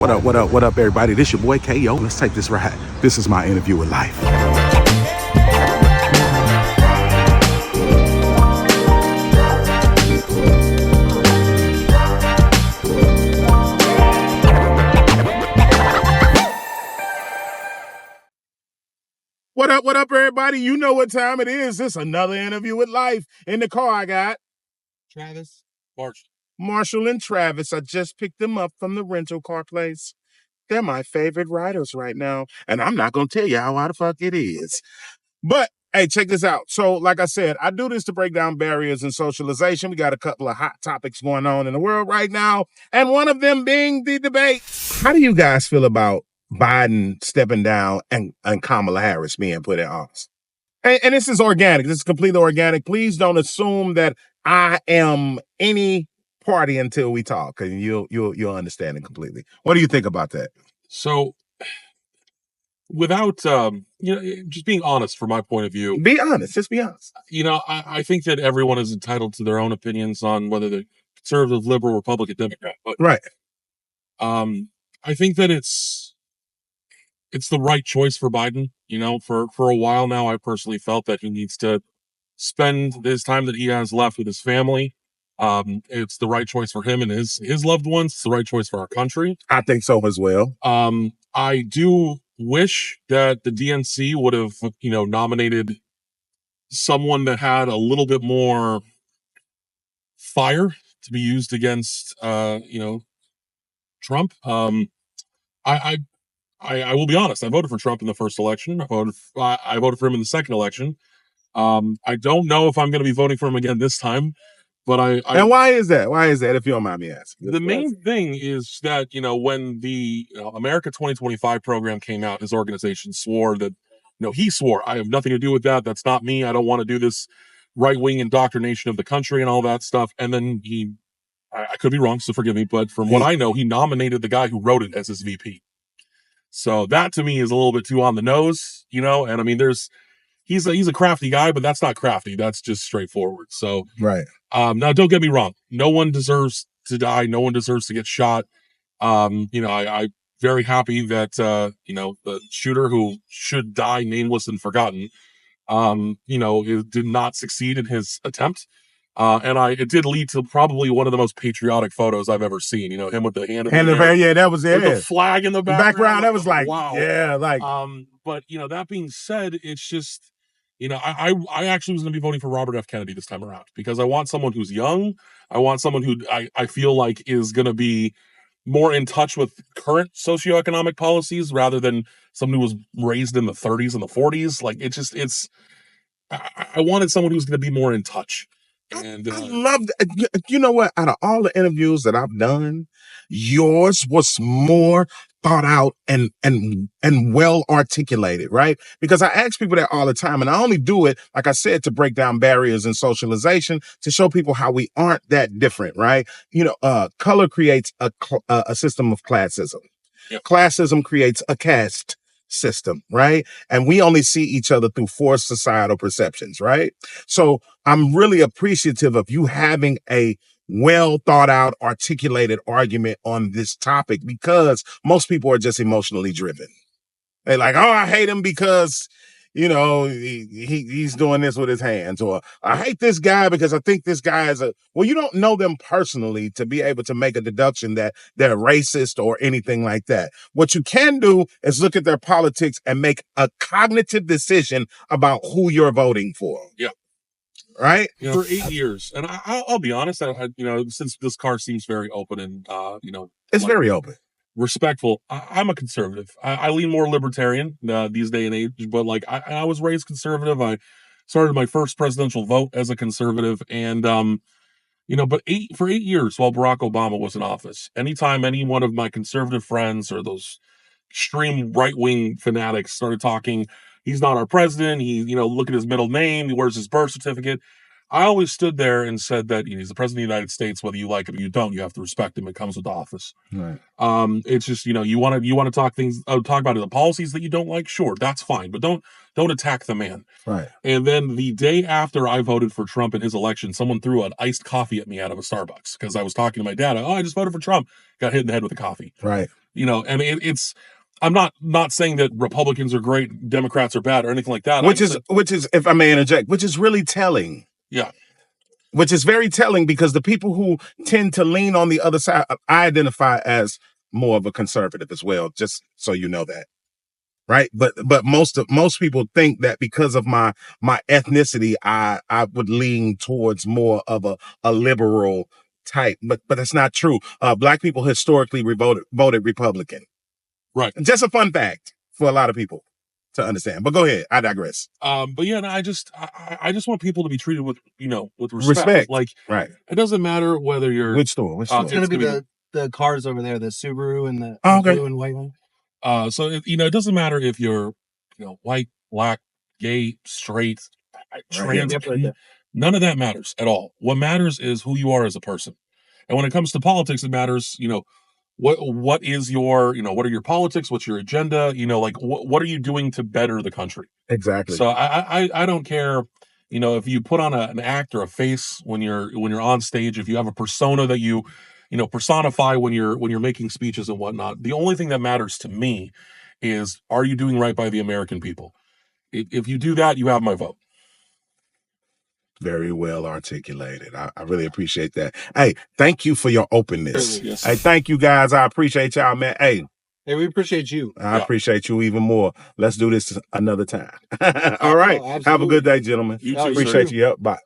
What up, everybody? This your boy KO. Let's take this ride. This is my interview with life. What up, everybody? You know what time it is. This is another interview with life. In the car, I got Travis, Marshall and Travis. I just picked them up from the rental car place. They're my favorite riders right now, and I'm not going to tell you how the fuck it is. But, hey, check this out. So, like I said, I do this to break down barriers in socialization. We got a couple of hot topics going on in the world right now, and one of them being the debate. How do you guys feel about Biden stepping down and Kamala Harris being put in office? And this is organic. This is completely organic. Please don't assume that I am any party until we talk, and you'll understand it completely. What do you think about that? So, without just being honest from my point of view, Be honest. Just be honest. I think that everyone is entitled to their own opinions on whether they're conservative, liberal, Republican, Democrat. But Right. I think that it's the right choice for Biden. For a while now, I personally felt that he needs to spend his time that he has left with his family. It's the right choice for him and his loved ones. It's the right choice for our country. I think so as well. I do wish that the DNC would have, nominated someone that had a little bit more fire to be used against, Trump. I will be honest. I voted for Trump in the first election. I voted for him in the second election. I don't know if I'm going to be voting for him again this time, but And why is that? Why is that, if you don't mind me asking? The main thing is that, when the America 2025 program came out, his organization swore that, he swore, I have nothing to do with that. That's not me. I don't want to do this right-wing indoctrination of the country and all that stuff. And then I could be wrong, so forgive me, but from what I know, he nominated the guy who wrote it as his VP. So that to me is a little bit too on the nose, and I mean, he's a crafty guy, but that's not crafty. That's just straightforward. So, right. Now don't get me wrong. No one deserves to die. No one deserves to get shot. I'm very happy that, the shooter who should die nameless and forgotten, did not succeed in his attempt. It did lead to probably one of the most patriotic photos I've ever seen. Him with the hand in the air. Yeah, that was it. With the flag in the background. That was like, wow. Yeah, like. But that being said, it's just, I actually was going to be voting for Robert F. Kennedy this time around because I want someone who's young. I want someone who I feel like is going to be more in touch with current socioeconomic policies rather than someone who was raised in the 30s and the 40s. Like I wanted someone who's going to be more in touch. And I love that. You know what? Out of all the interviews that I've done, yours was more thought out and well articulated, right? Because I ask people that all the time, and I only do it, like I said, to break down barriers in socialization, to show people how we aren't that different, right? Color creates a system of classism. Yep. Classism creates a caste system, right? And we only see each other through forced societal perceptions, right? So I'm really appreciative of you having a well thought out, articulated argument on this topic because most people are just emotionally driven. They're like, oh, I hate him because, he's doing this with his hands, or I hate this guy because I think this guy is well, you don't know them personally to be able to make a deduction that they're racist or anything like that. What you can do is look at their politics and make a cognitive decision about who you're voting for. Yeah. Right? For 8 years. And I'll be honest, since this car seems very open and, it's very open. Respectful. I'm a conservative. I lean more libertarian these day and age, but I was raised conservative. I started my first presidential vote as a conservative, and but for 8 years while Barack Obama was in office, anytime any one of my conservative friends or those extreme right-wing fanatics started talking, he's not our president. He, look at his middle name. He wears his birth certificate. I always stood there and said that he's the president of the United States, whether you like him or you don't. You have to respect him. It comes with office. Right. It's just, you want to talk about the policies that you don't like. Sure, that's fine, but don't attack the man. Right. And then the day after I voted for Trump in his election, someone threw an iced coffee at me out of a Starbucks because I was talking to my dad. Oh, I just voted for Trump. Got hit in the head with a coffee. Right. I mean, I'm not saying that Republicans are great, Democrats are bad, or anything like that. Which is, if I may interject, which is really telling. Yeah. Which is very telling, because the people who tend to lean on the other side, I identify as more of a conservative as well, just so you know that. Right. But most people think that because of my ethnicity, I would lean towards more of a liberal type. But that's not true. Black people historically voted Republican. Right. Just a fun fact for a lot of people to understand. But go ahead. I digress. But yeah, no, I just want people to be treated with respect. Like, right. It doesn't matter whether you're which store. It's gonna be the cars over there, the Subaru and the okay. blue and white one. So it doesn't matter if you're white, black, gay, straight, trans. Right. None of that matters at all. What matters is who you are as a person. And when it comes to politics, it matters, what is your, what are your politics? What's your agenda? Like what are you doing to better the country? Exactly. So I don't care, if you put on an act or a face when you're on stage, if you have a persona that you personify when you're making speeches and whatnot. The only thing that matters to me is, are you doing right by the American people? If you do that, you have my vote. Very well articulated. I really appreciate that. Hey, thank you for your openness. Yes. Hey, thank you guys. I appreciate y'all, man. Hey, we appreciate you. I appreciate you even more. Let's do this another time. All right. Have a good day, gentlemen. You too, appreciate sir. you. Yep. Bye.